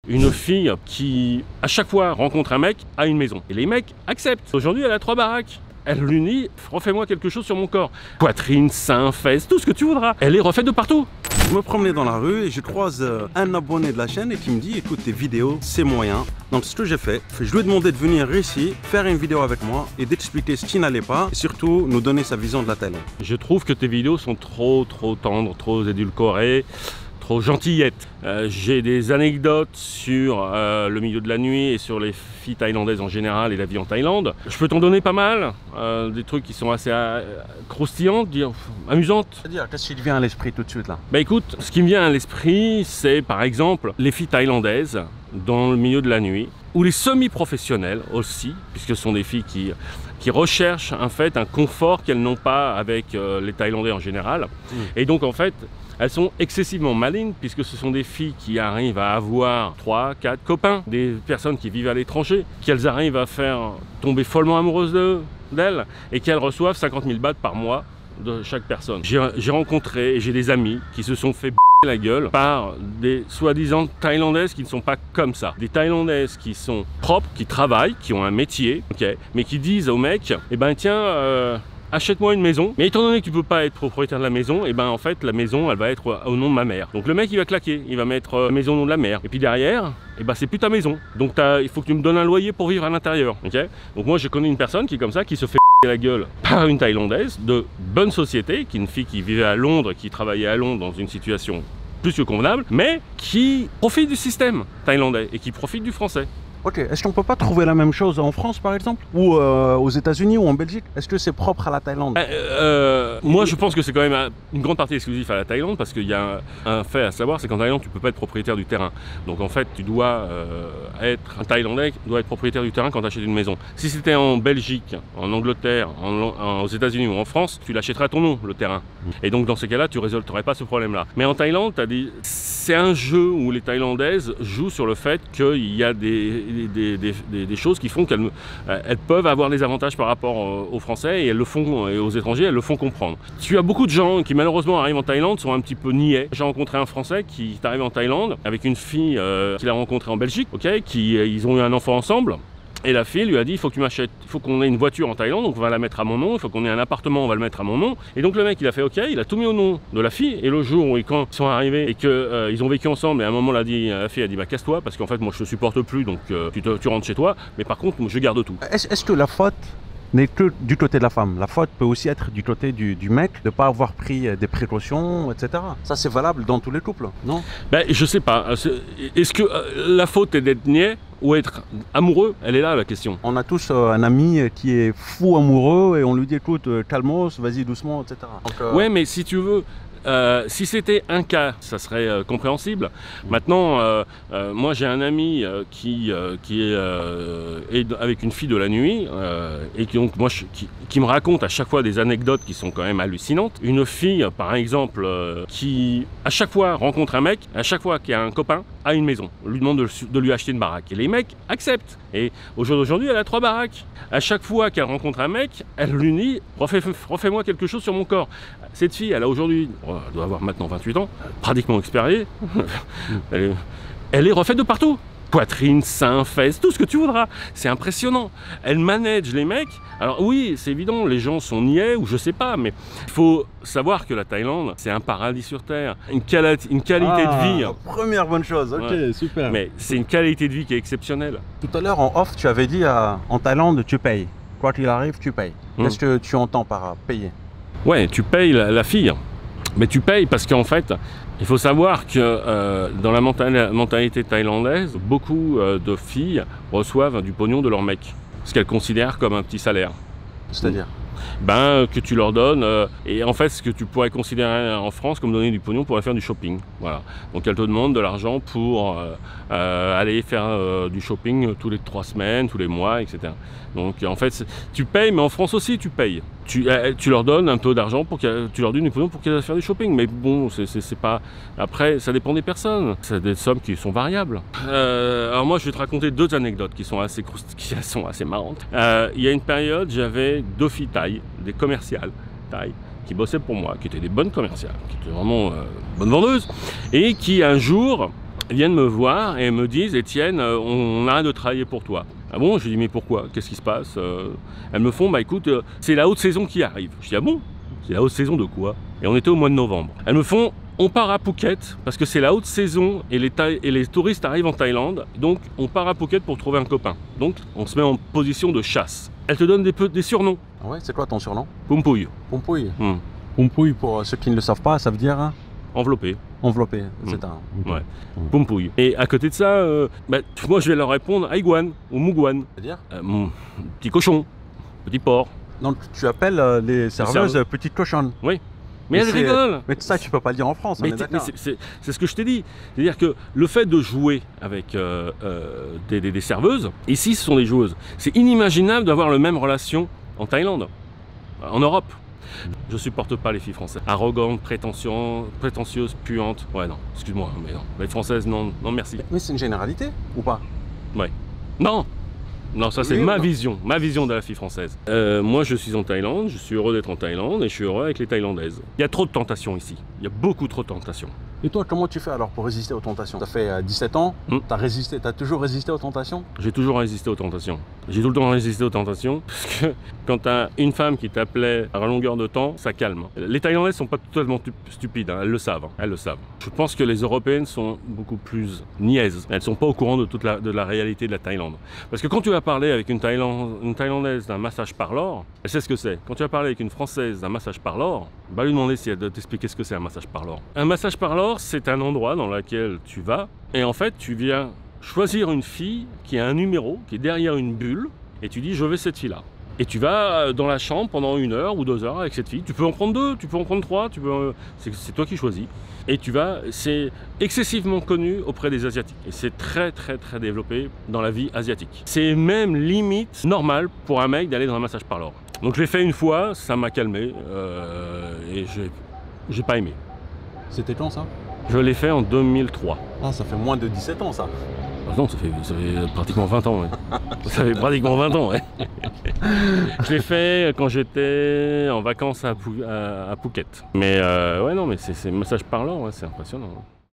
Une fille qui, à chaque fois, rencontre un mec, a une maison. Et les mecs acceptent. Aujourd'hui, elle a 3 baraques. Elle lui dit, refais-moi quelque chose sur mon corps. Poitrine, seins, fesses, tout ce que tu voudras. Elle est refaite de partout. Je me promenais dans la rue et je croise un abonné de la chaîne et qui me dit, écoute, tes vidéos, c'est moyen. Donc ce que j'ai fait, je lui ai demandé de venir ici, faire une vidéo avec moi et d'expliquer ce qui n'allait pas et surtout nous donner sa vision de la Thaïlande. Je trouve que tes vidéos sont trop tendres, trop édulcorées, trop gentillettes. J'ai des anecdotes sur le milieu de la nuit et sur les filles thaïlandaises en général et la vie en Thaïlande. Je peux t'en donner pas mal, des trucs qui sont assez croustillants, amusantes. C'est-à-dire, qu'est-ce qui te vient à l'esprit tout de suite là? Bah écoute, ce qui me vient à l'esprit, c'est par exemple les filles thaïlandaises dans le milieu de la nuit, ou les semi-professionnelles aussi, puisque ce sont des filles qui recherchent en fait un confort qu'elles n'ont pas avec les Thaïlandais en général. Et donc en fait, elles sont excessivement malines puisque ce sont des filles qui arrivent à avoir 3, 4 copains, des personnes qui vivent à l'étranger, qu'elles arrivent à faire tomber follement amoureuses d'elles et qu'elles reçoivent 50 000 bahts par mois de chaque personne. J'ai rencontré et j'ai des amis qui se sont fait la gueule par des soi-disant Thaïlandaises qui ne sont pas comme ça. Des Thaïlandaises qui sont propres, qui travaillent, qui ont un métier, okay, mais qui disent aux mecs, eh ben tiens, achète-moi une maison, mais étant donné que tu peux pas être propriétaire de la maison, et ben en fait la maison elle va être au nom de ma mère. Donc le mec il va claquer, il va mettre maison au nom de la mère. Et puis derrière, et ben c'est plus ta maison. Donc il faut que tu me donnes un loyer pour vivre à l'intérieur. Okay, donc moi je connais une personne qui est comme ça, qui se fait la gueule par une Thaïlandaise de bonne société, qui est une fille qui vivait à Londres, qui travaillait à Londres dans une situation plus que convenable, mais qui profite du système thaïlandais et qui profite du français. Ok, est-ce qu'on peut pas trouver la même chose en France par exemple? Ou aux États-Unis ou en Belgique? Est-ce que c'est propre à la Thaïlande? Moi je pense que c'est quand même une grande partie exclusive à la Thaïlande, parce qu'il y a un fait à savoir, c'est qu'en Thaïlande tu peux pas être propriétaire du terrain. Donc en fait tu dois être un Thaïlandais, doit être propriétaire du terrain quand tu achètes une maison. Si c'était en Belgique, en Angleterre, aux États-Unis ou en France, tu l'achèterais à ton nom le terrain. Et donc dans ces cas-là tu résolverais pas ce problème-là. Mais en Thaïlande, c'est un jeu où les Thaïlandaises jouent sur le fait qu'il y a des choses qui font qu'elles peuvent avoir des avantages par rapport aux Français, et elles le font, et aux étrangers, elles le font comprendre. Tu as beaucoup de gens qui malheureusement arrivent en Thaïlande, sont un petit peu niais. J'ai rencontré un Français qui est arrivé en Thaïlande avec une fille qu'il a rencontrée en Belgique, okay, ils ont eu un enfant ensemble. Et la fille lui a dit, il faut que tu m'achètes, il faut qu'on ait une voiture en Thaïlande, donc on va la mettre à mon nom, il faut qu'on ait un appartement, on va le mettre à mon nom. Et donc le mec il a fait ok, il a tout mis au nom de la fille, et le jour où quand ils sont arrivés et qu'ils ont vécu ensemble, et à un moment la fille a dit bah casse-toi, parce qu'en fait moi je te supporte plus, donc tu rentres chez toi, mais par contre je garde tout. Est-ce que la faute n'est que du côté de la femme? La faute peut aussi être du côté du mec, de ne pas avoir pris des précautions, etc. Ça c'est valable dans tous les couples, non? Ben je sais pas, est-ce que la faute est d'être niais ou être amoureux? Elle est là la question. On a tous un ami qui est fou amoureux et on lui dit écoute, calmos, vas-y doucement, etc. Donc, ouais, mais si tu veux, si c'était un cas, ça serait compréhensible. Maintenant, moi j'ai un ami qui est avec une fille de la nuit et qui me raconte à chaque fois des anecdotes qui sont quand même hallucinantes. Une fille, par exemple, qui à chaque fois rencontre un mec, à chaque fois qu'il y a un copain, a une maison, lui demande de lui acheter une baraque. Et les mecs acceptent. Et au jour d'aujourd'hui, elle a 3 baraques. À chaque fois qu'elle rencontre un mec, elle lui dit refais-moi quelque chose sur mon corps. Cette fille, elle a aujourd'hui, elle doit avoir maintenant 28 ans, pratiquement expériée. Elle est refaite de partout. Poitrine, seins, fesses, tout ce que tu voudras. C'est impressionnant. Elle manage les mecs. Alors oui, c'est évident, les gens sont niais ou je sais pas, mais il faut savoir que la Thaïlande, c'est un paradis sur terre. Une qualité de vie. Première bonne chose, ok, ouais. Super. Mais c'est une qualité de vie qui est exceptionnelle. Tout à l'heure en off, tu avais dit en Thaïlande, tu payes. Quoi qu'il arrive, tu payes. Qu'est-ce que tu entends par payer? Ouais, tu payes la fille. Mais tu payes parce qu'en fait, il faut savoir que dans la mentalité thaïlandaise, beaucoup de filles reçoivent du pognon de leur mec, ce qu'elles considèrent comme un petit salaire. C'est-à-dire que tu leur donnes, et en fait ce que tu pourrais considérer en France comme donner du pognon pour aller faire du shopping. Voilà. Donc elles te demandent de l'argent pour aller faire du shopping tous les 3 semaines, tous les mois, etc. Donc en fait tu payes, mais en France aussi tu payes. Tu leur donnes un peu d'argent, tu leur donnes du pognon pour qu'elles aillent faire du shopping, mais bon, c'est pas... Après, ça dépend des personnes, c'est des sommes qui sont variables. Alors moi, je vais te raconter 2 anecdotes qui sont assez marrantes. Il y a une période, j'avais 2 filles thaï, des commerciales thaï, qui bossaient pour moi, qui étaient des bonnes commerciales, qui étaient vraiment bonnes vendeuses, et qui un jour viennent me voir et me disent Étienne, on arrête de travailler pour toi. Ah bon? Je lui dis mais pourquoi? Qu'est-ce qui se passe? Elles me font bah écoute, c'est la haute saison qui arrive. Je dis ah bon? C'est la haute saison de quoi? Et on était au mois de novembre. Elles me font on part à Phuket parce que c'est la haute saison et les touristes arrivent en Thaïlande. Donc on part à Phuket pour trouver un copain. Donc on se met en position de chasse. Elles te donnent des surnoms. Ouais, c'est quoi ton surnom? Pumpouille. Pumpouille. Pumpouille, pour ceux qui ne le savent pas, ça veut dire Enveloppé. enveloppé, c'est un. Ouais. Pumpouille. Et à côté de ça, moi je vais leur répondre Aiguan ou Mugwan. C'est-à-dire Petit cochon, petit porc. Donc tu appelles les serveuses petites cochonnes. Oui. Mais elles rigolent. Mais ça, tu peux pas le dire en France, on est d'accord. C'est ce que je t'ai dit. C'est-à-dire que le fait de jouer avec des serveuses, ici ce sont des joueuses. C'est inimaginable d'avoir la même relation en Thaïlande, en Europe. Je supporte pas les filles françaises. Arrogantes, prétentieuses, puantes. Ouais, non, excuse-moi, mais non. Les françaises, non, non merci. Mais c'est une généralité ou pas? Ouais. Non. Non, ça c'est ma vision de la fille française. Moi je suis en Thaïlande, je suis heureux d'être en Thaïlande et je suis heureux avec les Thaïlandaises. Il y a trop de tentations ici, il y a beaucoup trop de tentations. Et toi, comment tu fais alors pour résister aux tentations? Tu as fait 17 ans, t'as toujours résisté aux tentations? J'ai toujours résisté aux tentations. J'ai tout le temps résisté aux tentations, parce que quand tu as une femme qui t'appelait à longueur de temps, ça calme. Les Thaïlandaises sont pas totalement stupides, hein, elles le savent, elles le savent. Je pense que les Européennes sont beaucoup plus niaises. Elles sont pas au courant de la réalité de la Thaïlande. Parce que quand tu vas parler avec une Thaïlandaise d'un massage parlor, elle sait ce que c'est. Quand tu vas parler avec une Française d'un massage parlor, bah lui demander si elle doit t'expliquer ce que c'est un massage parlor. Un massage parlor, c'est un endroit dans lequel tu vas et en fait tu viens choisir une fille qui a un numéro, qui est derrière une bulle et tu dis je veux cette fille-là. Et tu vas dans la chambre pendant 1 heure ou 2 heures avec cette fille. Tu peux en prendre 2, tu peux en prendre 3, c'est toi qui choisis. Et tu vas, c'est excessivement connu auprès des Asiatiques. Et c'est très développé dans la vie asiatique. C'est même limite normal pour un mec d'aller dans un massage parlor. Donc je l'ai fait une fois, ça m'a calmé et j'ai pas aimé. C'était quand ça? Je l'ai fait en 2003. Ah, ça fait moins de 17 ans ça. Ah non, ça fait pratiquement 20 ans. Ouais. Ça fait pratiquement 20 ans, ouais. Je l'ai fait quand j'étais en vacances à Phuket. Mais ouais, non, mais c'est massage parlant, ouais, c'est impressionnant.